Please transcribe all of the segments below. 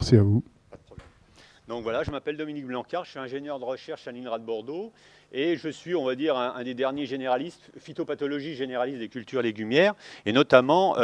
Merci à vous. Pas de problème. Donc voilà, je m'appelle Dominique Blancard, je suis ingénieur de recherche à l'INRA de Bordeaux et je suis, on va dire, un des derniers généralistes, phytopathologie généraliste des cultures légumières. Et notamment,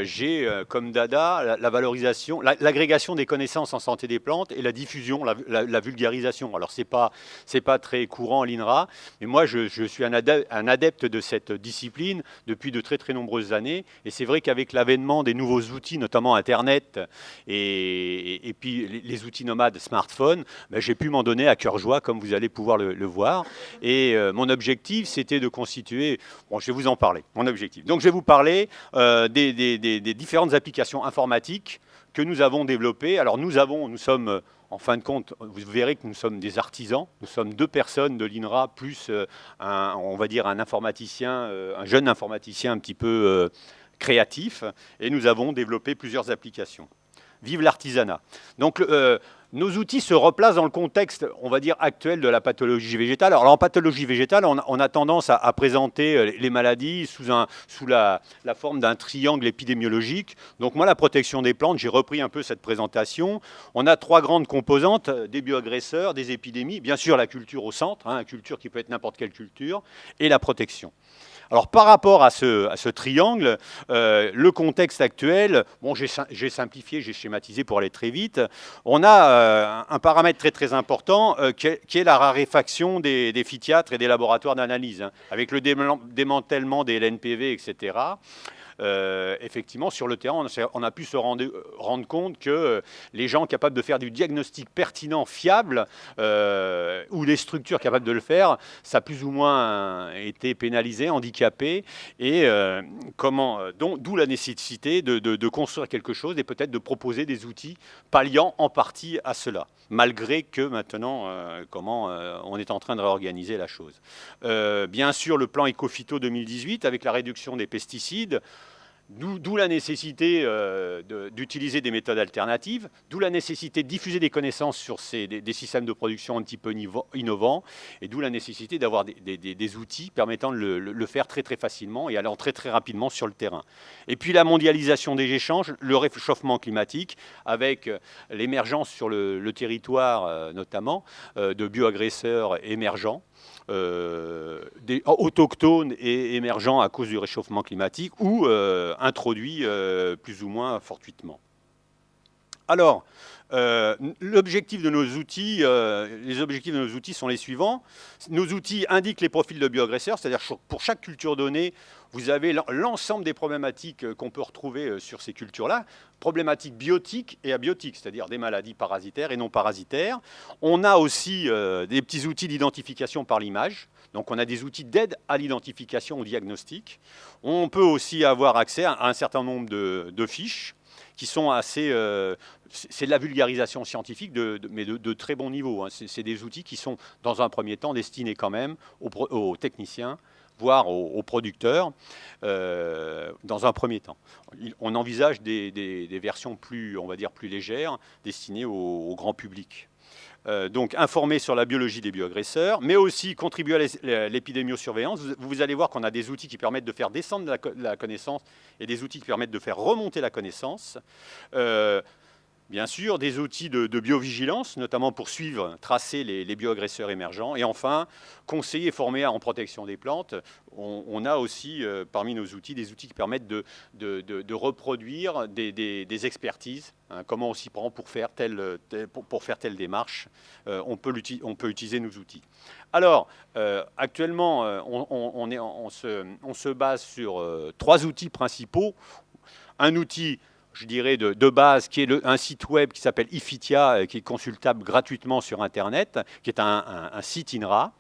j'ai comme dada la valorisation, l'agrégation des connaissances en santé des plantes et la diffusion, la vulgarisation. Alors, c'est pas très courant à l'INRA, mais moi, je suis un adepte de cette discipline depuis de très, très nombreuses années. Et c'est vrai qu'avec l'avènement des nouveaux outils, notamment Internet et puis les outils nomades smartphones, ben, j'ai pu m'en donner à cœur joie, comme vous allez pouvoir le voir. Et mon objectif, c'était de constituer... Bon, je vais vous en parler, mon objectif. Donc, je vais vous parler des différentes applications informatiques que nous avons développées. Alors, nous sommes, en fin de compte, vous verrez que nous sommes des artisans. Nous sommes 2 personnes de l'INRA, plus, on va dire, un informaticien, un jeune informaticien un petit peu créatif. Et nous avons développé plusieurs applications. Vive l'artisanat. Donc, nos outils se replacent dans le contexte, on va dire, actuel de la pathologie végétale. Alors, en pathologie végétale, on a tendance à présenter les maladies sous la forme d'un triangle épidémiologique. Donc, moi, la protection des plantes, j'ai repris un peu cette présentation. On a 3 grandes composantes, des bioagresseurs, des épidémies, bien sûr la culture au centre, hein, une culture qui peut être n'importe quelle culture, et la protection. Alors, par rapport à ce triangle, le contexte actuel, bon, j'ai simplifié, j'ai schématisé pour aller très vite. On a un paramètre très très important qui est la raréfaction des phytiatres et des laboratoires d'analyse, hein, avec le démantèlement des LNPV, etc. Effectivement, sur le terrain, on a pu se rendre compte que les gens capables de faire du diagnostic pertinent, fiable, ou les structures capables de le faire, ça a plus ou moins été pénalisé, handicapé, et d'où la nécessité de construire quelque chose et peut-être de proposer des outils palliant en partie à cela, malgré que maintenant, on est en train de réorganiser la chose. Bien sûr, le plan Ecophyto 2018, avec la réduction des pesticides, d'où la nécessité d'utiliser des méthodes alternatives, d'où la nécessité de diffuser des connaissances sur des systèmes de production un petit peu innovants, et d'où la nécessité d'avoir des outils permettant de le faire très très facilement et allant très très rapidement sur le terrain. Et puis la mondialisation des échanges, le réchauffement climatique, avec l'émergence sur le territoire notamment de bioagresseurs émergents, des autochtones et émergents à cause du réchauffement climatique ou introduits plus ou moins fortuitement. Alors, l'objectif de nos outils, les objectifs de nos outils sont les suivants. Nos outils indiquent les profils de bioagresseurs, c'est-à-dire pour chaque culture donnée, vous avez l'ensemble des problématiques qu'on peut retrouver sur ces cultures-là, problématiques biotiques et abiotiques, c'est-à-dire des maladies parasitaires et non parasitaires. On a aussi des petits outils d'identification par l'image. Donc on a des outils d'aide à l'identification, au diagnostic. On peut aussi avoir accès à un certain nombre de fiches qui sont assez... c'est de la vulgarisation scientifique, mais de très bon niveau, hein. C'est des outils qui sont, dans un premier temps, destinés quand même aux techniciens, voire aux producteurs, dans un premier temps. On envisage des versions plus, on va dire, plus légères, destinées au grand public. Donc informer sur la biologie des bioagresseurs, mais aussi contribuer à l'épidémiosurveillance. Vous allez voir qu'on a des outils qui permettent de faire descendre la connaissance et des outils qui permettent de faire remonter la connaissance. Bien sûr, des outils de biovigilance, notamment pour suivre, tracer les bioagresseurs émergents. Et enfin, conseiller et former en protection des plantes. On a aussi, parmi nos outils, des outils qui permettent de reproduire des expertises. Hein, comment on s'y prend pour faire telle démarche. On peut utiliser nos outils. Alors, actuellement, on se base sur 3 outils principaux. Un outil, je dirais, de base, qui est un site web qui s'appelle Iphytia, qui est consultable gratuitement sur Internet, qui est un site INRA,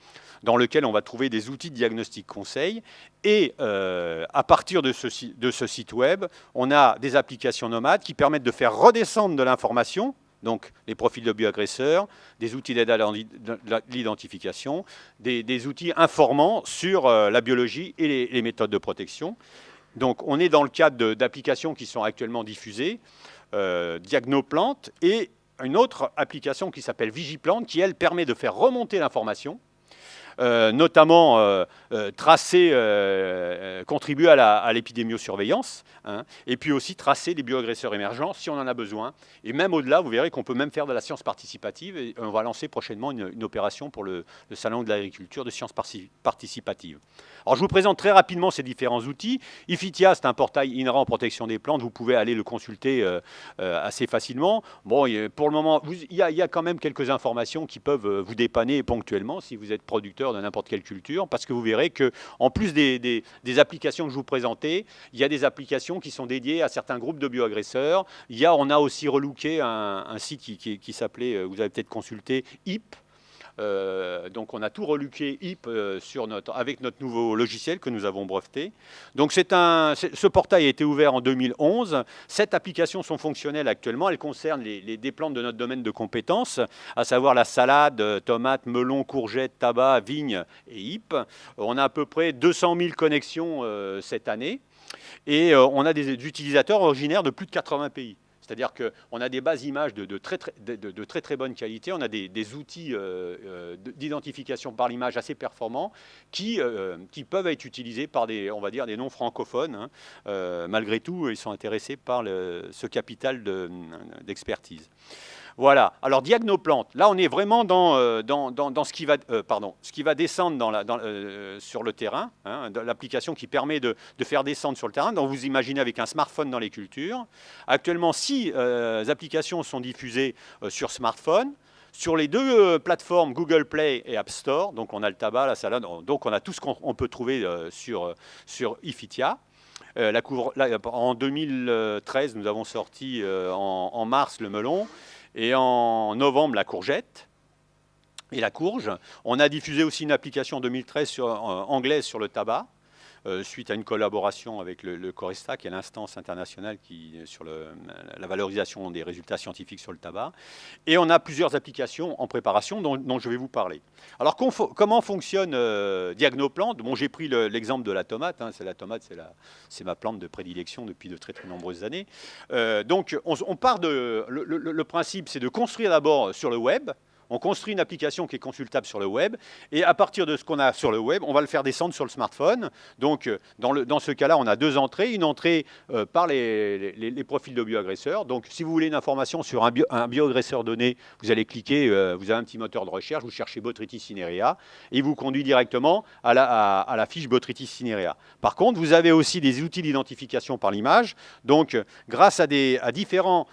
dans lequel on va trouver des outils de diagnostic conseil. Et à partir de ce site web, on a des applications nomades qui permettent de faire redescendre de l'information, donc les profils de bioagresseurs, des outils d'aide à l'identification, des outils informant sur la biologie et les méthodes de protection. Donc, on est dans le cadre d'applications qui sont actuellement diffusées, Diagnoplante, et une autre application qui s'appelle Vigiplante, qui, elle, permet de faire remonter l'information, notamment tracer, contribuer à l'épidémiosurveillance, hein, et puis aussi tracer les bioagresseurs émergents si on en a besoin. Et même au-delà, vous verrez qu'on peut même faire de la science participative. Et on va lancer prochainement une opération pour le Salon de l'agriculture de sciences participatives. Alors je vous présente très rapidement ces différents outils. Ifitia, c'est un portail inhérent en protection des plantes. Vous pouvez aller le consulter assez facilement. Bon, pour le moment, il y a quand même quelques informations qui peuvent vous dépanner ponctuellement si vous êtes producteur de n'importe quelle culture, parce que vous verrez qu'en plus des applications que je vous présentais, il y a des applications qui sont dédiées à certains groupes de bioagresseurs. On a aussi relooké un site qui s'appelait, vous avez peut-être consulté, HIP. Donc on a tout relooké HIP avec notre nouveau logiciel que nous avons breveté. Donc ce portail a été ouvert en 2011. 7 applications sont fonctionnelles actuellement. Elles concernent des plantes de notre domaine de compétences, à savoir la salade, tomates, melons, courgettes, tabac, vignes et HIP. On a à peu près 200 000 connexions cette année. Et on a des utilisateurs originaires de plus de 80 pays. C'est-à-dire qu'on a des bases images de très bonne qualité, on a des outils d'identification par l'image assez performants qui peuvent être utilisés par on va dire, des non-francophones. Hein. Malgré tout, ils sont intéressés par ce capital d'expertise. Voilà. Alors, Diagnoplante, là, on est vraiment dans ce qui va descendre sur le terrain, hein, l'application qui permet de faire descendre sur le terrain. Donc, vous imaginez avec un smartphone dans les cultures. Actuellement, 6 applications sont diffusées sur smartphone. Sur les 2 plateformes Google Play et App Store, donc on a le tabac, la salade, donc on a tout ce qu'on peut trouver sur Ifitia. En 2013, nous avons sorti en mars le melon. Et en novembre, la courgette et la courge. On a diffusé aussi une application en 2013 anglaise sur le tabac, suite à une collaboration avec le Coresta, qui est l'instance internationale sur la valorisation des résultats scientifiques sur le tabac. Et on a plusieurs applications en préparation dont je vais vous parler. Alors, comment fonctionne Diagnoplante? Bon, j'ai pris l'exemple de la tomate. Hein, la tomate, c'est ma plante de prédilection depuis de très très nombreuses années. Donc, on part le principe, c'est de construire d'abord sur le web. On construit une application qui est consultable sur le web, et à partir de ce qu'on a sur le web, on va le faire descendre sur le smartphone. Donc, dans ce cas-là, on a 2 entrées. Une entrée par les profils de bioagresseurs. Donc, si vous voulez une information sur un bioagresseur donné, vous allez cliquer, vous avez un petit moteur de recherche, vous cherchez Botrytis cinerea, et il vous conduit directement à la fiche Botrytis cinerea. Par contre, vous avez aussi des outils d'identification par l'image. Donc, grâce à différents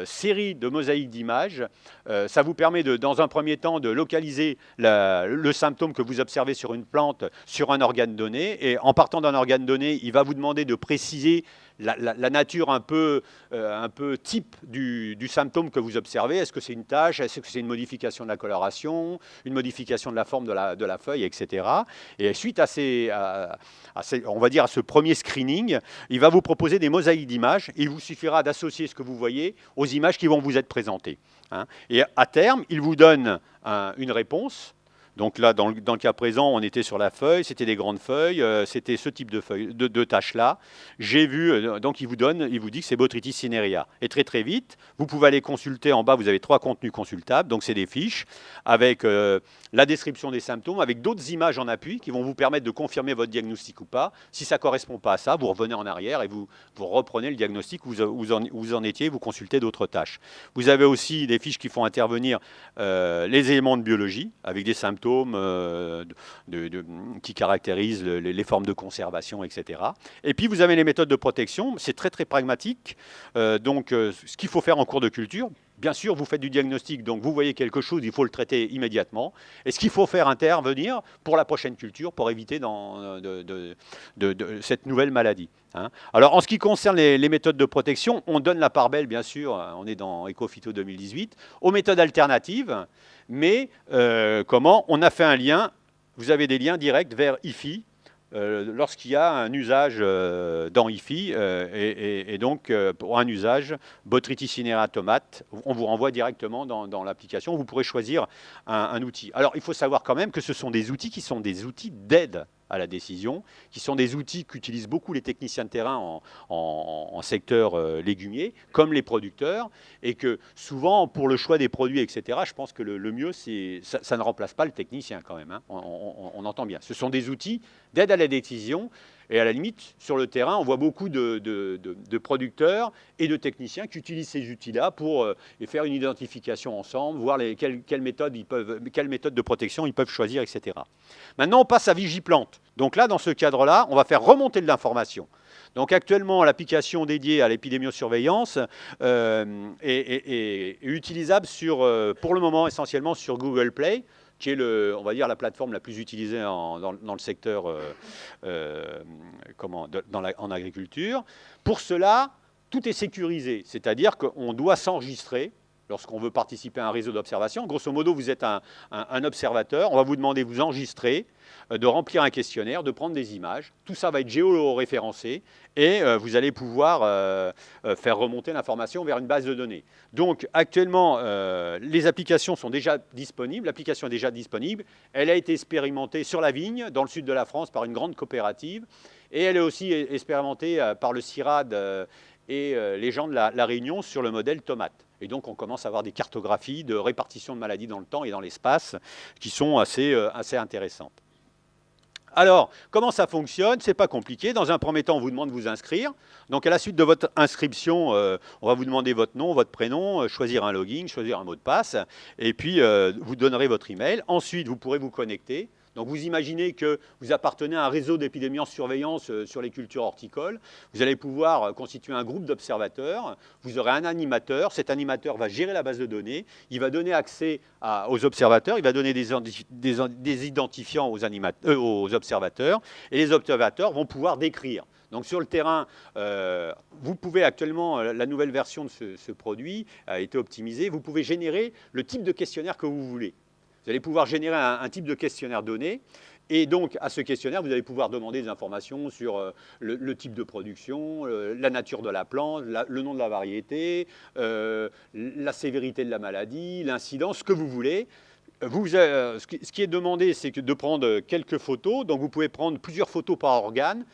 série de mosaïques d'images. Ça vous permet, dans un premier temps, de localiser le symptôme que vous observez sur une plante, sur un organe donné. Et en partant d'un organe donné, il va vous demander de préciser la nature un peu type du symptôme que vous observez. Est-ce que c'est une tache? Est-ce que c'est une modification de la coloration? Une modification de la forme de la feuille, etc. Et suite à ce premier screening, il va vous proposer des mosaïques d'images. Il vous suffira d'associer ce que vous voyez aux images qui vont vous être présentées. Hein. Et à terme, il vous donne une réponse. Donc là, dans le cas présent, on était sur la feuille, c'était des grandes feuilles, c'était ce type de feuilles, de tâches-là. J'ai vu, donc il vous dit que c'est Botrytis cinerea. Et très très vite, vous pouvez aller consulter en bas, vous avez 3 contenus consultables, donc c'est des fiches avec la description des symptômes, avec d'autres images en appui qui vont vous permettre de confirmer votre diagnostic ou pas. Si ça ne correspond pas à ça, vous revenez en arrière et vous reprenez le diagnostic où vous en étiez, vous consultez d'autres tâches. Vous avez aussi des fiches qui font intervenir les éléments de biologie avec des symptômes qui caractérisent les formes de conservation, etc. Et puis vous avez les méthodes de protection, c'est très très pragmatique. Ce qu'il faut faire en cours de culture, bien sûr vous faites du diagnostic, donc vous voyez quelque chose, il faut le traiter immédiatement. Et ce qu'il faut faire intervenir pour la prochaine culture, pour éviter cette nouvelle maladie. Hein. Alors en ce qui concerne les méthodes de protection, on donne la part belle, bien sûr, on est dans Ecophyto 2018, aux méthodes alternatives. Mais comment? On a fait un lien, vous avez des liens directs vers IFI lorsqu'il y a un usage dans IFI et donc pour un usage Botrytis cinerea tomate, on vous renvoie directement dans l'application. Vous pourrez choisir un outil. Alors il faut savoir quand même que ce sont des outils qui sont des outils d'aide. à la décision, qui sont des outils qu'utilisent beaucoup les techniciens de terrain en secteur légumier, comme les producteurs, et que souvent, pour le choix des produits, etc., je pense que le mieux, ça ne remplace pas le technicien quand même, hein. On entend bien. Ce sont des outils d'aide à la décision. Et à la limite, sur le terrain, on voit beaucoup de producteurs et de techniciens qui utilisent ces outils-là pour faire une identification ensemble, voir quelles méthodes de protection ils peuvent choisir, etc. Maintenant, on passe à Vigiplante. Donc là, dans ce cadre-là, on va faire remonter de l'information. Donc actuellement, l'application dédiée à l'épidémiosurveillance est utilisable pour le moment essentiellement sur Google Play, qui est on va dire la plateforme la plus utilisée dans le secteur en agriculture. Pour cela, tout est sécurisé, c'est-à-dire qu'on doit s'enregistrer lorsqu'on veut participer à un réseau d'observation. Grosso modo, vous êtes un observateur, on va vous demander de vous enregistrer, de remplir un questionnaire, de prendre des images. Tout ça va être géoréférencé et vous allez pouvoir faire remonter l'information vers une base de données. Donc actuellement, les applications sont déjà disponibles. L'application est déjà disponible. Elle a été expérimentée sur la vigne, dans le sud de la France, par une grande coopérative. Et elle est aussi expérimentée par le CIRAD et les gens de la Réunion sur le modèle tomate. Et donc, on commence à avoir des cartographies de répartition de maladies dans le temps et dans l'espace qui sont assez intéressantes. Alors, comment ça fonctionne? C'est pas compliqué. Dans un premier temps, on vous demande de vous inscrire. Donc, à la suite de votre inscription, on va vous demander votre nom, votre prénom, choisir un login, choisir un mot de passe, et puis vous donnerez votre email. Ensuite, vous pourrez vous connecter. Donc vous imaginez que vous appartenez à un réseau d'épidémie-surveillance sur les cultures horticoles. Vous allez pouvoir constituer un groupe d'observateurs. Vous aurez un animateur. Cet animateur va gérer la base de données. Il va donner accès aux observateurs. Il va donner des identifiants aux observateurs. Et les observateurs vont pouvoir décrire. Donc sur le terrain, vous pouvez actuellement, la nouvelle version de ce produit a été optimisée. Vous pouvez générer le type de questionnaire que vous voulez. Vous allez pouvoir générer un type de questionnaire donné. Et donc, à ce questionnaire, vous allez pouvoir demander des informations sur le type de production, la nature de la plante, le nom de la variété, la sévérité de la maladie, l'incidence, ce que vous voulez. Ce qui est demandé, c'est de prendre quelques photos. Donc, vous pouvez prendre plusieurs photos par organe.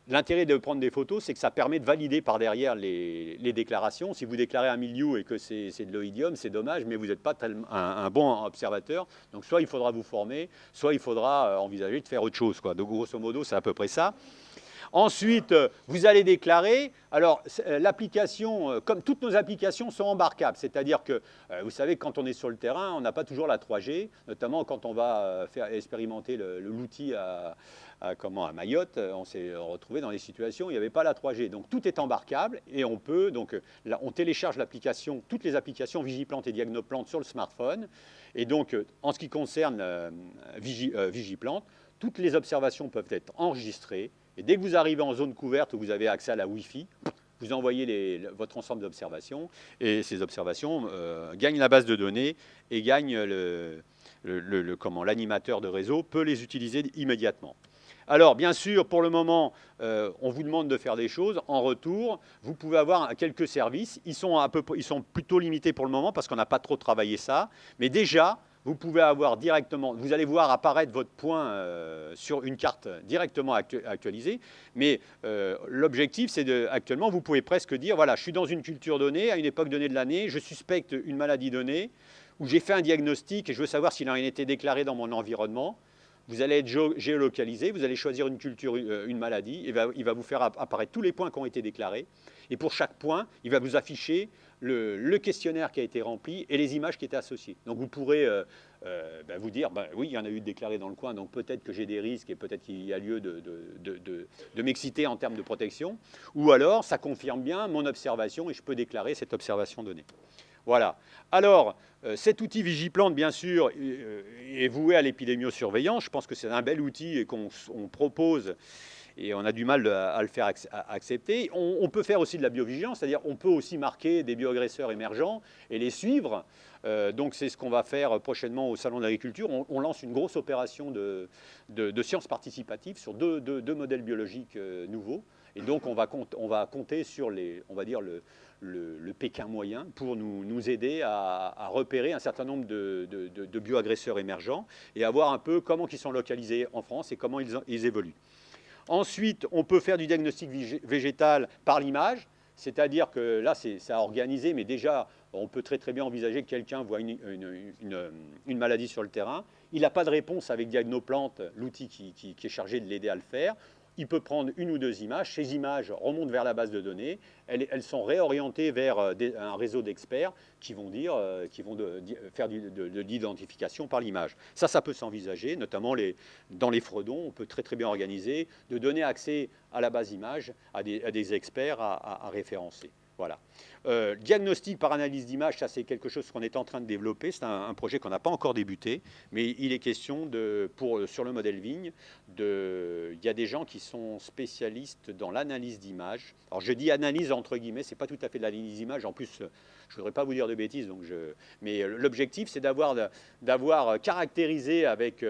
L'intérêt de prendre des photos, c'est que ça permet de valider par derrière les déclarations. Si vous déclarez un milieu et que c'est de l'oïdium, c'est dommage, mais vous n'êtes pas un bon observateur. Donc soit il faudra vous former, soit il faudra envisager de faire autre chose, quoi. Donc grosso modo, c'est à peu près ça. Ensuite, vous allez déclarer. Alors, l'application, comme toutes nos applications, sont embarquables. C'est-à-dire que, vous savez, quand on est sur le terrain, on n'a pas toujours la 3G, notamment quand on va faire expérimenter l'outil à Mayotte. On s'est retrouvé dans des situations où il n'y avait pas la 3G. Donc, tout est embarquable et on peut, donc, là, on télécharge l'application, toutes les applications Vigiplante et Diagnoplante sur le smartphone. Et donc, en ce qui concerne Vigiplante, toutes les observations peuvent être enregistrées. Et dès que vous arrivez en zone couverte où vous avez accès à la Wi-Fi, vous envoyez votre ensemble d'observations et ces observations gagnent la base de données et gagnent l'animateur de réseau peut les utiliser immédiatement. Alors, bien sûr, pour le moment, on vous demande de faire des choses. En retour, vous pouvez avoir quelques services. Ils sont plutôt limités pour le moment parce qu'on n'a pas trop travaillé ça. Mais déjà, vous pouvez avoir directement, vous allez voir apparaître votre point sur une carte directement actualisée. Mais l'objectif, c'est actuellement, vous pouvez presque dire, voilà, je suis dans une culture donnée, à une époque donnée de l'année, je suspecte une maladie donnée, ou j'ai fait un diagnostic et je veux savoir s'il en a été déclaré dans mon environnement. Vous allez être géolocalisé, vous allez choisir une culture, une maladie, et il va vous faire apparaître tous les points qui ont été déclarés. Et pour chaque point, il va vous afficher le questionnaire qui a été rempli et les images qui étaient associées. Donc vous pourrez vous dire, oui, il y en a eu déclaré dans le coin, donc peut-être que j'ai des risques et peut-être qu'il y a lieu de m'exciter en termes de protection. Ou alors, ça confirme bien mon observation et je peux déclarer cette observation donnée. Voilà. Alors, cet outil Vigiplante, bien sûr, est voué à l'épidémiosurveillance. Je pense que c'est un bel outil et qu'on propose et on a du mal à le faire accepter. On peut faire aussi de la biovigilance, c'est-à-dire on peut aussi marquer des bioagresseurs émergents et les suivre. Donc c'est ce qu'on va faire prochainement au Salon de l'Agriculture. On lance une grosse opération de sciences participatives sur deux modèles biologiques nouveaux. Et donc on va compter sur on va dire le Pékin moyen pour nous aider à repérer un certain nombre de bioagresseurs émergents et à voir un peu comment ils sont localisés en France et comment ils évoluent. Ensuite, on peut faire du diagnostic végétal par l'image, c'est-à-dire que là, c'est à organiser, mais déjà, on peut très bien envisager que quelqu'un voit une maladie sur le terrain. Il n'a pas de réponse avec Diagnoplante, l'outil qui est chargé de l'aider à le faire. Il peut prendre une ou deux images. Ces images remontent vers la base de données. Elles sont réorientées vers un réseau d'experts qui vont faire de l'identification par l'image. Ça peut s'envisager, notamment dans les Fredons. On peut très bien organiser, de donner accès à la base image à des experts à référencer. Voilà. Diagnostic par analyse d'image, ça c'est quelque chose qu'on est en train de développer. C'est un projet qu'on n'a pas encore débuté, mais il est question sur le modèle vigne, il y a des gens qui sont spécialistes dans l'analyse d'image. Alors je dis analyse entre guillemets, c'est pas tout à fait de l'analyse d'image. En plus, je voudrais pas vous dire de bêtises, mais l'objectif c'est d'avoir caractérisé avec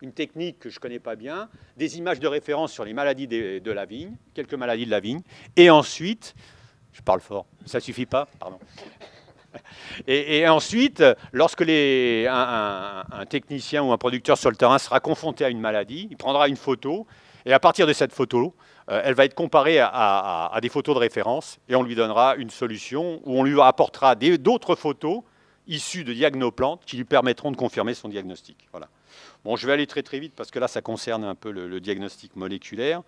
une technique que je ne connais pas bien, des images de référence sur les maladies de la vigne, quelques maladies de la vigne, et ensuite, je parle fort, ça ne suffit pas, pardon. Et ensuite, lorsque un technicien ou un producteur sur le terrain sera confronté à une maladie, il prendra une photo, et à partir de cette photo, elle va être comparée à des photos de référence, et on lui donnera une solution, où on lui apportera d'autres photos issues de Diagnoplante qui lui permettront de confirmer son diagnostic. Voilà. Bon, je vais aller très vite parce que là, ça concerne un peu le diagnostic moléculaire.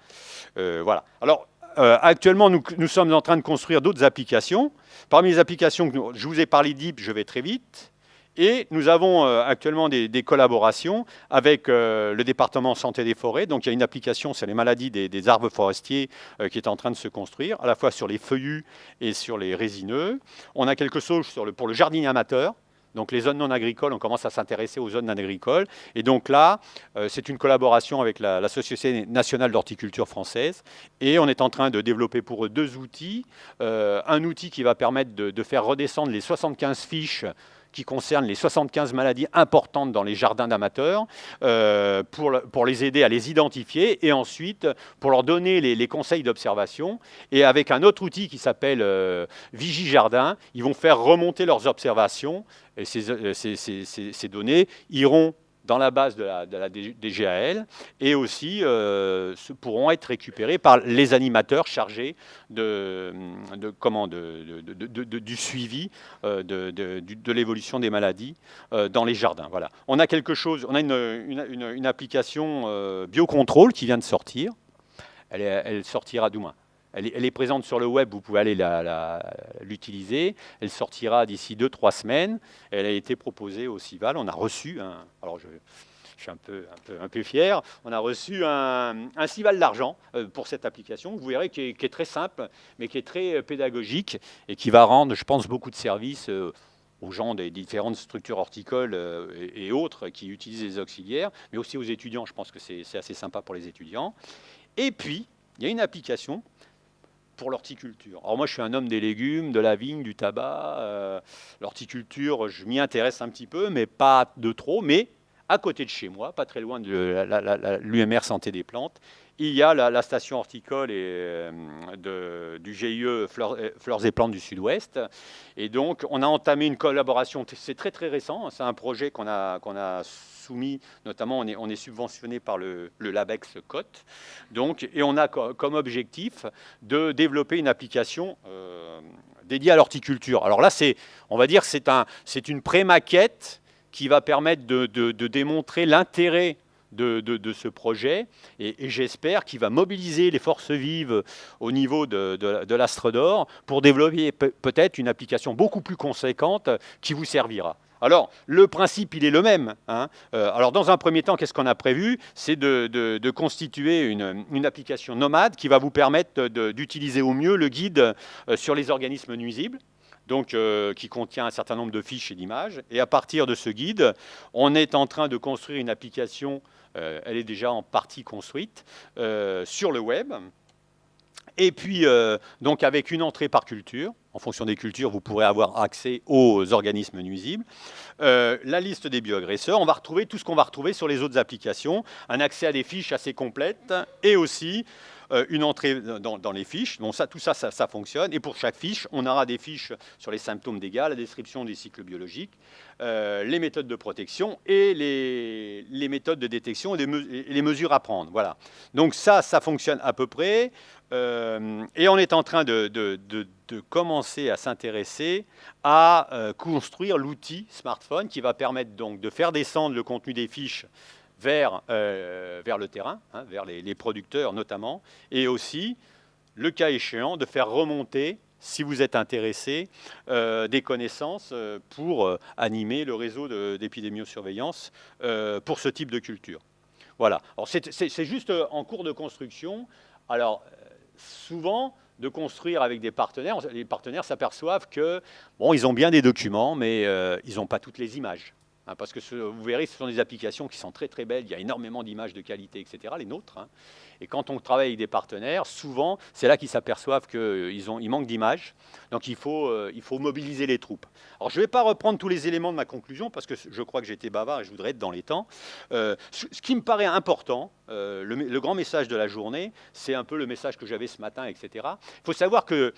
Voilà. Alors, actuellement, nous sommes en train de construire d'autres applications. Parmi les applications que je vous ai parlé d'IP, je vais très vite. Et nous avons actuellement des collaborations avec le département santé des forêts. Donc il y a une application sur les maladies des arbres forestiers qui est en train de se construire, à la fois sur les feuillus et sur les résineux. On a quelque chose pour le jardinier amateur. Donc les zones non agricoles, on commence à s'intéresser aux zones non agricoles. Et donc là, c'est une collaboration avec la Société nationale d'horticulture française. Et on est en train de développer pour eux deux outils. Un outil qui va permettre de faire redescendre les 75 fiches qui concernent les 75 maladies importantes dans les jardins d'amateurs, pour les aider à les identifier et ensuite pour leur donner les conseils d'observation. Et avec un autre outil qui s'appelle VigiJardin, ils vont faire remonter leurs observations et ces données iront dans la base de la DGAL et aussi pourront être récupérés par les animateurs chargés du suivi de l'évolution des maladies dans les jardins. Voilà. On a une application biocontrôle qui vient de sortir. Elle sortira du moins. Elle est présente sur le web, vous pouvez aller l'utiliser. Elle sortira d'ici 2-3 semaines. Elle a été proposée au CIVAL. On a reçu alors je suis un peu fier, on a reçu un CIVAL d'argent pour cette application, vous verrez, qui est très simple, mais qui est très pédagogique et qui va rendre, je pense, beaucoup de services aux gens des différentes structures horticoles et autres qui utilisent les auxiliaires, mais aussi aux étudiants. Je pense que c'est assez sympa pour les étudiants. Et puis, il y a une application pour l'horticulture. Alors moi, je suis un homme des légumes, de la vigne, du tabac. L'horticulture, je m'y intéresse un petit peu, mais pas de trop. Mais à côté de chez moi, pas très loin de l'UMR Santé des Plantes, il y a la station horticole du GIE Fleurs et Plantes du Sud-Ouest. Et donc, on a entamé une collaboration. C'est très récent. C'est un projet qu'on a soumis, notamment on est subventionné par le LABEX Côte. Donc, et on a comme objectif de développer une application dédiée à l'horticulture. Alors là, on va dire c'est une pré-maquette qui va permettre de démontrer l'intérêt de ce projet et j'espère qu'il va mobiliser les forces vives au niveau de l'Astre d'Or pour développer peut-être une application beaucoup plus conséquente qui vous servira. Alors, le principe, il est le même. Alors, dans un premier temps, qu'est-ce qu'on a prévu? C'est de constituer une application nomade qui va vous permettre d'utiliser au mieux le guide sur les organismes nuisibles. Donc, qui contient un certain nombre de fiches et d'images. Et à partir de ce guide, on est en train de construire une application, elle est déjà en partie construite, sur le web. Et puis, donc avec une entrée par culture. En fonction des cultures, vous pourrez avoir accès aux organismes nuisibles. La liste des bioagresseurs, on va retrouver tout ce qu'on va retrouver sur les autres applications. Un accès à des fiches assez complètes et aussi une entrée dans les fiches. Donc tout ça, ça fonctionne. Et pour chaque fiche, on aura des fiches sur les symptômes dégâts, la description des cycles biologiques, les méthodes de protection et les méthodes de détection et les mesures à prendre. Voilà. Donc ça fonctionne à peu près. Et on est en train de commencer à s'intéresser à construire l'outil smartphone qui va permettre donc de faire descendre le contenu des fiches vers le terrain, hein, vers les producteurs notamment, et aussi, le cas échéant, de faire remonter, si vous êtes intéressé, des connaissances pour animer le réseau d'épidémiosurveillance pour ce type de culture. Voilà. Alors c'est juste en cours de construction. Alors, souvent, de construire avec des partenaires, les partenaires s'aperçoivent que, bon, ils ont bien des documents, mais ils n'ont pas toutes les images. Hein, parce que vous verrez, ce sont des applications qui sont très très belles, il y a énormément d'images de qualité, etc., les nôtres. Hein. Et quand on travaille avec des partenaires, souvent, c'est là qu'ils s'aperçoivent qu'il manque d'images. Donc il faut mobiliser les troupes. Alors je ne vais pas reprendre tous les éléments de ma conclusion, parce que je crois que j'étais bavard et je voudrais être dans les temps. Ce qui me paraît important, le grand message de la journée, c'est un peu le message que j'avais ce matin, etc. Il faut savoir que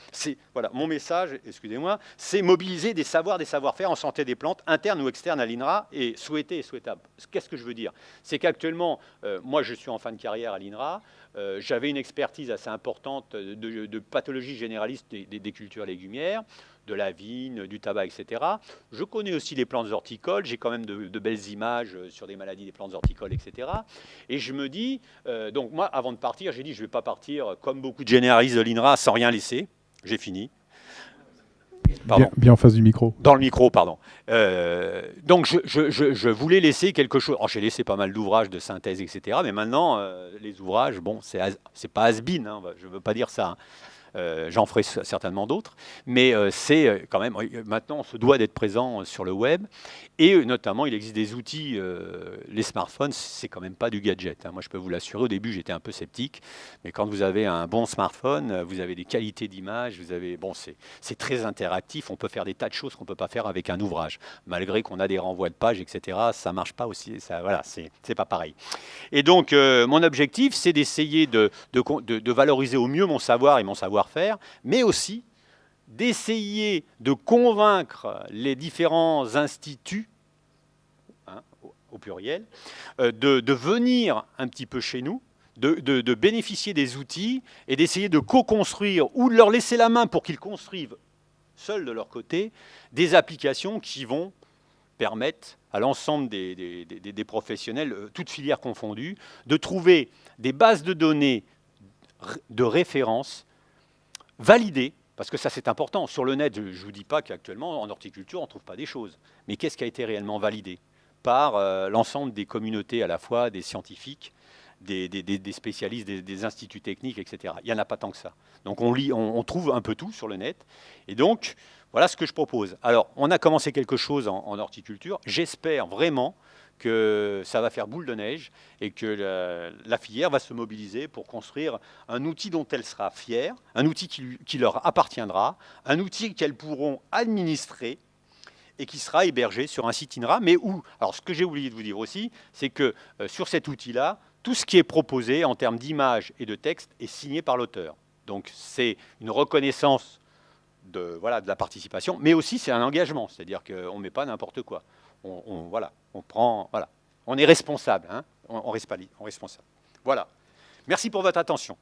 voilà, mon message, excusez-moi, c'est mobiliser des savoirs, des savoir-faire en santé des plantes, internes ou externes à l'INRA, et souhaité et souhaitable. Qu'est-ce que je veux dire? C'est qu'actuellement, moi je suis en fin de carrière à l'INRA, j'avais une expertise assez importante de pathologie généraliste des cultures légumières, de la vigne, du tabac, etc. Je connais aussi les plantes horticoles, j'ai quand même de belles images sur des maladies des plantes horticoles, etc. Et je me dis, donc moi, avant de partir, j'ai dit, je ne vais pas partir comme beaucoup de généralistes de l'INRA sans rien laisser. J'ai fini. Bien en face du micro. Dans le micro, pardon. Donc, je voulais laisser quelque chose. J'ai laissé pas mal d'ouvrages de synthèse, etc. Mais maintenant, les ouvrages, bon, c'est pas has-been, hein, je ne veux pas dire ça. Hein. J'en ferai certainement d'autres, mais c'est quand même, maintenant on se doit d'être présent sur le web, et notamment il existe des outils, les smartphones, c'est quand même pas du gadget, hein. Moi je peux vous l'assurer, au début j'étais un peu sceptique, mais quand vous avez un bon smartphone, vous avez des qualités d'image, bon, c'est très interactif, on peut faire des tas de choses qu'on ne peut pas faire avec un ouvrage, malgré qu'on a des renvois de pages, etc., ça marche pas aussi, voilà, c'est pas pareil. Et donc mon objectif, c'est d'essayer de valoriser au mieux mon savoir et mon savoir-faire, mais aussi d'essayer de convaincre les différents instituts, hein, au pluriel, de venir un petit peu chez nous, de bénéficier des outils et d'essayer de co-construire ou de leur laisser la main pour qu'ils construisent seuls de leur côté des applications qui vont permettre à l'ensemble des professionnels, toutes filières confondues, de trouver des bases de données de référence validées, parce que ça c'est important. Sur le net, je ne vous dis pas qu'actuellement en horticulture on ne trouve pas des choses, mais qu'est-ce qui a été réellement validé par l'ensemble des communautés, à la fois des scientifiques, des spécialistes, des instituts techniques, etc. Il n'y en a pas tant que ça. Donc on trouve un peu tout sur le net, et donc voilà ce que je propose. Alors on a commencé quelque chose en horticulture, j'espère vraiment que ça va faire boule de neige et que la filière va se mobiliser pour construire un outil dont elle sera fière, un outil qui leur appartiendra, un outil qu'elles pourront administrer et qui sera hébergé sur un site INRA, mais où, alors ce que j'ai oublié de vous dire aussi, c'est que sur cet outil-là, tout ce qui est proposé en termes d'image et de texte est signé par l'auteur. Donc c'est une reconnaissance de la participation, mais aussi c'est un engagement, c'est-à-dire qu'on ne met pas n'importe quoi. On prend, on est responsable, hein, on reste pas libre, on est responsable. Voilà. Merci pour votre attention.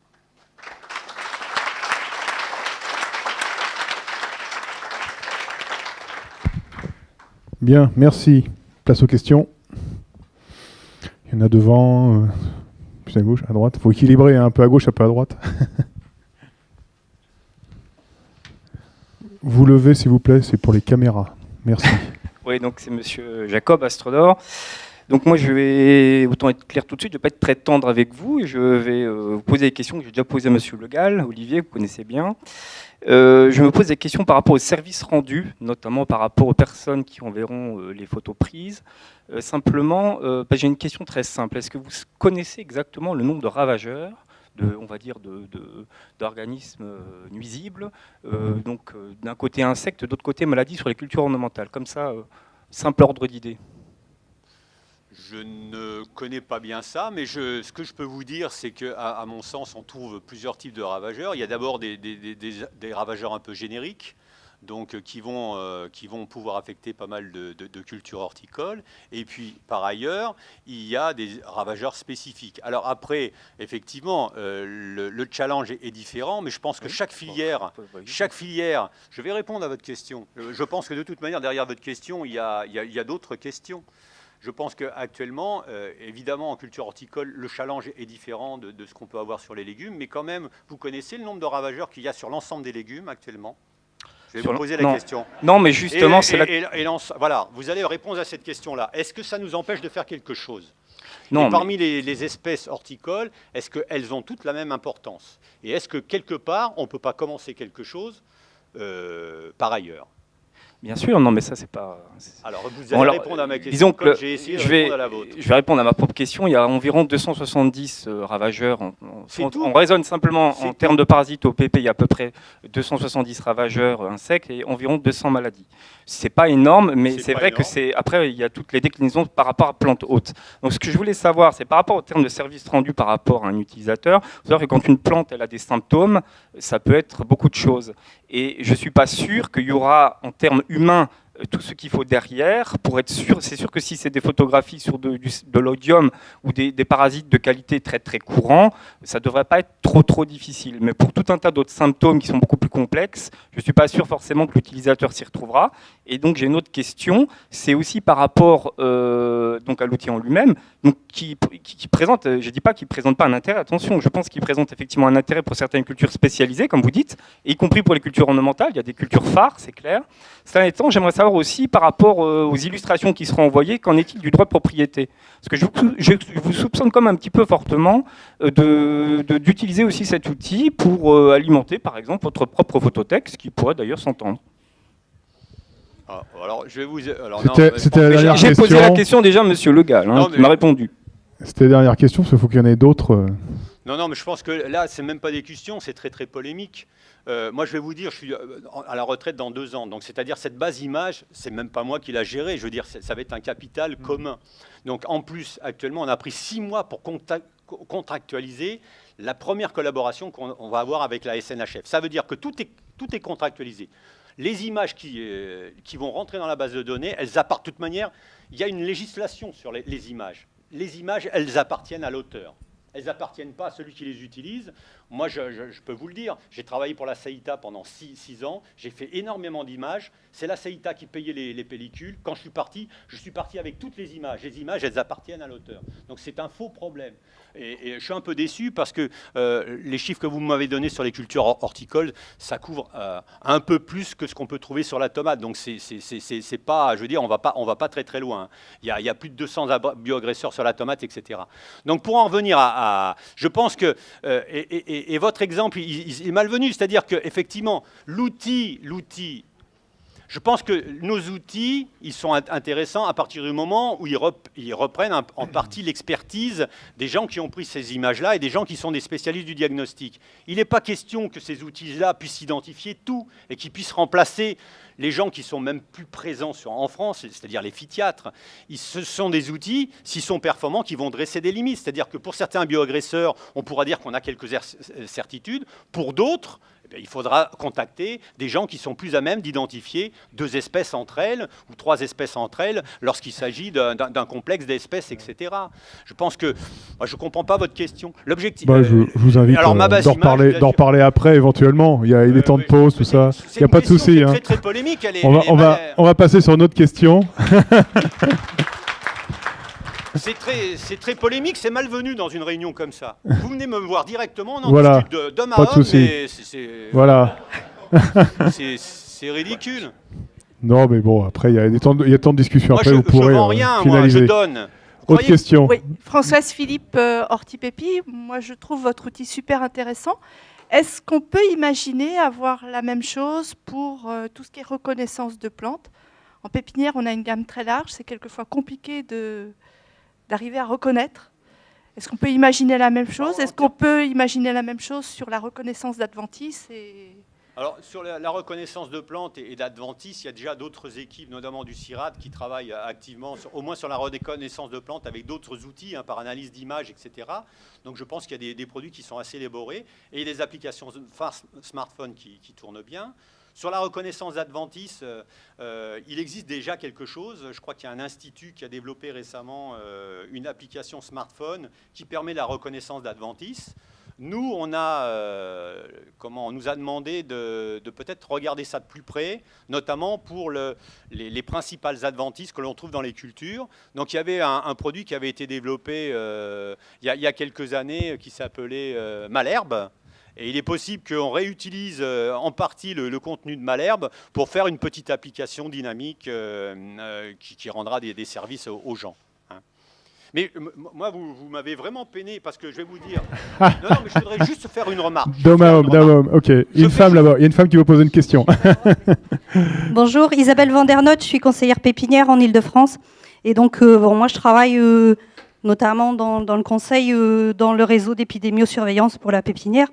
Bien, merci. Place aux questions. Il y en a devant, plus à gauche, à droite. Il faut équilibrer, hein, un peu à gauche, un peu à droite. Vous levez, s'il vous plaît, c'est pour les caméras. Merci. Oui, donc c'est Monsieur Jacob Astrodor. Donc moi, je vais, autant être clair tout de suite, je ne vais pas être très tendre avec vous, et je vais vous poser des questions que j'ai déjà posées à Monsieur Le Gall, Olivier, que vous connaissez bien. Je me pose des questions par rapport aux services rendus, notamment par rapport aux personnes qui enverront les photos prises. Simplement, j'ai une question très simple. Est-ce que vous connaissez exactement le nombre de ravageurs, d'organismes nuisibles, donc d'un côté insectes, d'autre côté maladies sur les cultures ornementales, comme ça, simple ordre d'idée? Je ne connais pas bien ça, mais ce que je peux vous dire, c'est qu'à mon sens, on trouve plusieurs types de ravageurs. Il y a d'abord des ravageurs un peu génériques, donc qui vont pouvoir affecter pas mal de cultures horticoles. Et puis, par ailleurs, il y a des ravageurs spécifiques. Alors après, effectivement, le challenge est différent, mais je pense que chaque filière, je vais répondre à votre question. Je pense que de toute manière, derrière votre question, il y a d'autres questions. Je pense qu'actuellement, évidemment, en culture horticole, le challenge est différent de ce qu'on peut avoir sur les légumes, mais quand même, vous connaissez le nombre de ravageurs qu'il y a sur l'ensemble des légumes actuellement? Je vais vous poser la question. Non, mais justement, c'est voilà, vous allez répondre à cette question-là. Est-ce que ça nous empêche de faire quelque chose? Non, et parmi les espèces horticoles, est-ce qu'elles ont toutes la même importance? Et est-ce que quelque part, on ne peut pas commencer quelque chose par ailleurs? Bien sûr, non, mais ça, c'est pas... Alors, vous allez répondre à ma question, disons que j'ai essayé de répondre à la vôtre. Je vais répondre à ma propre question. Il y a environ 270 ravageurs. On raisonne simplement en termes de parasites au PP, il y a à peu près 270 ravageurs insectes et environ 200 maladies. C'est pas énorme, mais c'est vrai que c'est... Après, il y a toutes les déclinaisons par rapport à plantes hôtes. Donc, ce que je voulais savoir, c'est par rapport au terme de service rendu par rapport à un utilisateur. Il faut savoir que quand une plante elle a des symptômes, ça peut être beaucoup de choses. Et je ne suis pas sûr qu'il y aura, en termes humains, tout ce qu'il faut derrière pour être sûr. C'est sûr que si c'est des photographies sur de l'oïdium ou des parasites de qualité très très courants, ça ne devrait pas être trop difficile. Mais pour tout un tas d'autres symptômes qui sont beaucoup plus complexes, je ne suis pas sûr forcément que l'utilisateur s'y retrouvera. Et donc j'ai une autre question, c'est aussi par rapport donc à l'outil en lui-même, donc qui présente, je ne dis pas qu'il ne présente pas un intérêt, attention, je pense qu'il présente effectivement un intérêt pour certaines cultures spécialisées, comme vous dites, y compris pour les cultures ornementales. Il y a des cultures phares, c'est clair. Cela étant, j'aimerais savoir aussi par rapport aux illustrations qui seront envoyées, qu'en est-il du droit de propriété? Parce que je vous soupçonne comme un petit peu fortement d'utiliser aussi cet outil pour alimenter, par exemple, votre propre photothèque, ce qui pourrait d'ailleurs s'entendre. Alors, je vais vous... C'était la dernière question. J'ai posé la question déjà à Monsieur Le Gall, qui m'a répondu. C'était la dernière question, parce qu'il faut qu'il y en ait d'autres. Non, mais je pense que là, c'est même pas des questions, c'est très polémique. Moi, je vais vous dire, je suis à la retraite dans 2 ans. Donc, c'est-à-dire, cette base image, c'est même pas moi qui l'a gérée. Je veux dire, ça va être un capital commun. Donc, en plus, actuellement, on a pris 6 mois pour contractualiser la première collaboration qu'on va avoir avec la SNHF. Ça veut dire que tout est contractualisé. Les images qui vont rentrer dans la base de données, elles appartiennent de toute manière. Il y a une législation sur les images. Les images, elles appartiennent à l'auteur. Elles n'appartiennent pas à celui qui les utilise. Moi, je peux vous le dire, j'ai travaillé pour la CEITA pendant 6 ans, j'ai fait énormément d'images. C'est la CEITA qui payait les pellicules. Quand je suis parti avec toutes les images. Les images, elles appartiennent à l'auteur. Donc c'est un faux problème. Et je suis un peu déçu parce que les chiffres que vous m'avez donnés sur les cultures horticoles, ça couvre un peu plus que ce qu'on peut trouver sur la tomate. Donc c'est pas, je veux dire, on va pas très loin. Il y a plus de 200 bioagresseurs sur la tomate, etc. Donc pour en revenir je pense que et votre exemple, il est malvenu, c'est-à-dire qu'effectivement, l'outil, je pense que nos outils, ils sont intéressants à partir du moment où ils reprennent en partie l'expertise des gens qui ont pris ces images-là et des gens qui sont des spécialistes du diagnostic. Il n'est pas question que ces outils-là puissent identifier tout et qu'ils puissent remplacer les gens qui sont même plus présents en France, c'est-à-dire les phytiatres. Ce sont des outils, s'ils sont performants, qui vont dresser des limites. C'est-à-dire que pour certains bioagresseurs, on pourra dire qu'on a quelques certitudes. Pour d'autres, il faudra contacter des gens qui sont plus à même d'identifier 2 espèces entre elles ou 3 espèces entre elles lorsqu'il s'agit d'un complexe d'espèces, etc. Je pense que... Moi, je ne comprends pas votre question. L'objectif... je vous invite d'en reparler après, éventuellement. Il y a des temps de pause, tout ça. Il n'y a pas de souci. C'est très polémique. On va passer sur une autre question. C'est très polémique, c'est malvenu dans une réunion comme ça. Vous venez me voir directement, on en discute d'homme à homme, mais voilà. C'est ridicule. Non, mais bon, après, il y a tant de discussions. Après, moi, vous pourrez finaliser. Moi, je donne. Autre question. Oui, Françoise Philippe, Hortipépi, moi, je trouve votre outil super intéressant. Est-ce qu'on peut imaginer avoir la même chose pour tout ce qui est reconnaissance de plantes? En pépinière, on a une gamme très large, c'est quelquefois compliqué d'arriver à reconnaître. Est-ce qu'on peut imaginer la même chose? Est-ce qu'on peut imaginer la même chose sur la reconnaissance d'adventices Alors, sur la reconnaissance de plantes et d'adventices, il y a déjà d'autres équipes, notamment du CIRAD, qui travaillent activement, au moins sur la reconnaissance de plantes, avec d'autres outils, par analyse d'images, etc. Donc, je pense qu'il y a des produits qui sont assez élaborés, et il y a des applications smartphone qui tournent bien. Sur la reconnaissance d'adventices, il existe déjà quelque chose. Je crois qu'il y a un institut qui a développé récemment une application smartphone qui permet la reconnaissance d'adventices. Nous, on nous a demandé de peut-être regarder ça de plus près, notamment pour les principales adventices que l'on trouve dans les cultures. Donc il y avait un produit qui avait été développé il y a quelques années qui s'appelait Malherbe. Et il est possible qu'on réutilise en partie le contenu de Malherbe pour faire une petite application dynamique qui rendra des services aux gens. Mais moi, vous m'avez vraiment peiné parce que je vais vous dire. Non, mais je voudrais juste faire une remarque. D'homme à homme, ok. Une femme là-bas. Il y a une femme qui veut poser une question. Bonjour, Isabelle Vandernotte, je suis conseillère pépinière en Ile-de-France. Et donc, moi, je travaille notamment dans le conseil, dans le réseau d'épidémiosurveillance pour la pépinière.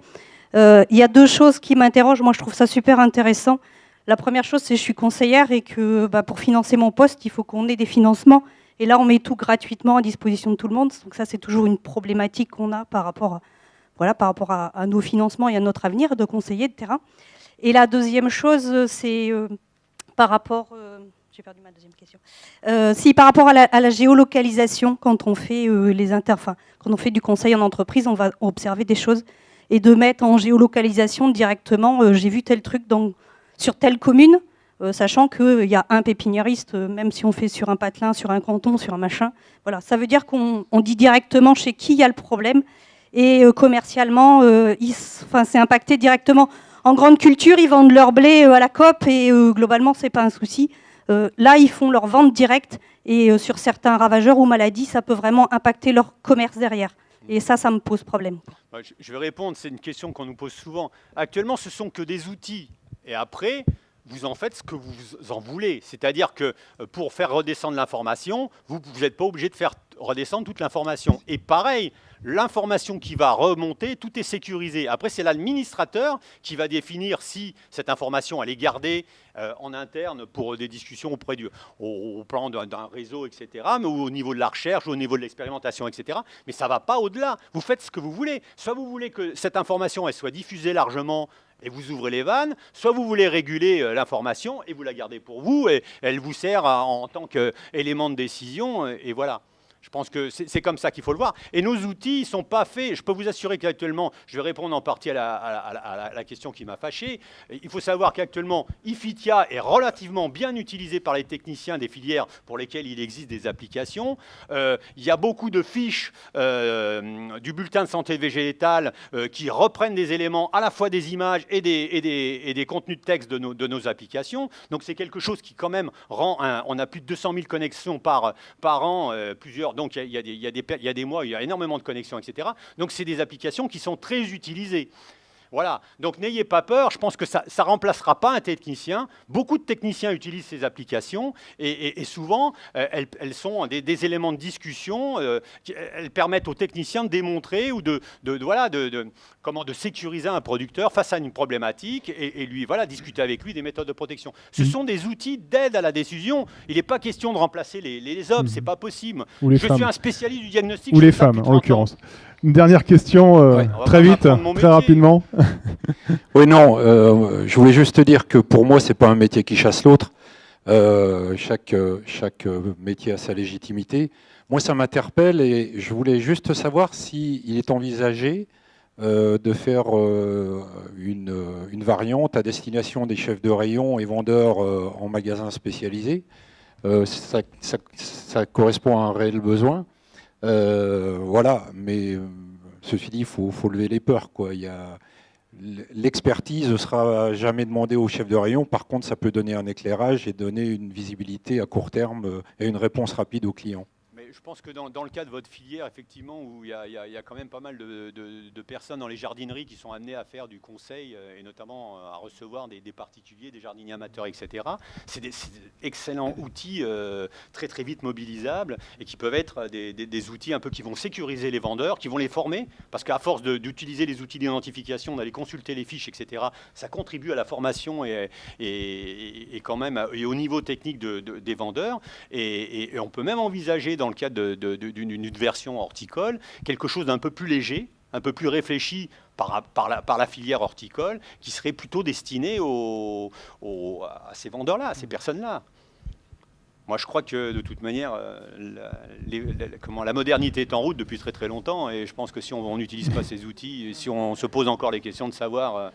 Il y a deux choses qui m'interrogent. Moi, je trouve ça super intéressant. La première chose, c'est que je suis conseillère et que pour financer mon poste, il faut qu'on ait des financements. Et là, on met tout gratuitement à disposition de tout le monde. Donc ça, c'est toujours une problématique qu'on a par rapport à nos financements et à notre avenir de conseiller de terrain. Et la deuxième chose, c'est par rapport... j'ai perdu ma deuxième question. Par rapport à la géolocalisation, quand on fait quand on fait du conseil en entreprise, on va observer des choses. Et de mettre en géolocalisation directement, j'ai vu tel truc sur telle commune, sachant qu'il y a un pépiniériste, même si on fait sur un patelin, sur un canton, sur un machin. Voilà, ça veut dire qu'on dit directement chez qui il y a le problème. Et commercialement, c'est impacté directement. En grande culture, ils vendent leur blé à la COP et globalement, ce n'est pas un souci. Là, ils font leur vente directe et sur certains ravageurs ou maladies, ça peut vraiment impacter leur commerce derrière. Et ça me pose problème. Je vais répondre, c'est une question qu'on nous pose souvent. Actuellement, ce ne sont que des outils. Et après, vous en faites ce que vous en voulez. C'est-à-dire que pour faire redescendre l'information, vous n'êtes pas obligé de faire redescendre toute l'information. Et pareil, l'information qui va remonter, tout est sécurisé. Après, c'est l'administrateur qui va définir si cette information elle est gardée en interne pour des discussions au plan d'un réseau, etc., mais au niveau de la recherche, au niveau de l'expérimentation, etc. Mais ça ne va pas au-delà. Vous faites ce que vous voulez. Soit vous voulez que cette information elle soit diffusée largement et vous ouvrez les vannes, soit vous voulez réguler l'information et vous la gardez pour vous et elle vous sert en tant qu'élément de décision, et voilà. Je pense que c'est comme ça qu'il faut le voir. Et nos outils ne sont pas faits. Je peux vous assurer qu'actuellement, je vais répondre en partie à la question qui m'a fâché. Il faut savoir qu'actuellement, IFITIA est relativement bien utilisé par les techniciens des filières pour lesquelles il existe des applications. Il y a beaucoup de fiches du bulletin de santé végétale qui reprennent des éléments, à la fois des images et des contenus de texte de nos applications. Donc c'est quelque chose qui quand même rend... on a plus de 200 000 connexions par an, plusieurs. Donc il y a des mois, il y a énormément de connexions, etc. Donc c'est des applications qui sont très utilisées. Voilà, donc n'ayez pas peur, je pense que ça ne remplacera pas un technicien. Beaucoup de techniciens utilisent ces applications et souvent, elles sont des éléments de discussion, elles permettent aux techniciens de démontrer ou de sécuriser un producteur face à une problématique et lui, discuter avec lui des méthodes de protection. Ce sont des outils d'aide à la décision. Il n'est pas question de remplacer les hommes, c'est pas possible. Je suis un spécialiste du diagnostic. Ou les femmes, en l'occurrence. Une dernière question, très vite, très rapidement. Oui, non, je voulais juste te dire que pour moi, c'est pas un métier qui chasse l'autre. Chaque métier a sa légitimité. Moi, ça m'interpelle et je voulais juste savoir s'il est envisagé de faire une variante à destination des chefs de rayon et vendeurs en magasins spécialisés. Ça correspond à un réel besoin. Voilà, mais ceci dit, il faut lever les peurs, quoi. L'expertise ne sera jamais demandée au chef de rayon. Par contre, ça peut donner un éclairage et donner une visibilité à court terme et une réponse rapide aux clients. Mais je pense que dans le cas de votre filière, effectivement, où il y a quand même pas mal de personnes dans les jardineries qui sont amenées à faire du conseil et notamment à recevoir des particuliers, des jardiniers amateurs, etc. C'est des excellents outils très très vite mobilisables et qui peuvent être des outils un peu qui vont sécuriser les vendeurs, qui vont les former, parce qu'à force d'utiliser les outils d'identification, d'aller consulter les fiches, etc., ça contribue à la formation et quand même et au niveau technique des vendeurs. Et on peut même envisager, dans le cadre d'une version horticole, quelque chose d'un peu plus léger, un peu plus réfléchi par la filière horticole, qui serait plutôt destiné à ces vendeurs-là, à ces personnes-là. Moi, je crois que, de toute manière, la modernité est en route depuis très très longtemps, et je pense que si on n'utilise pas ces outils, si on se pose encore les questions de savoir,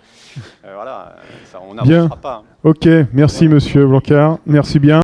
voilà, on n'avancera pas. Ok, merci Monsieur Blancard, merci bien.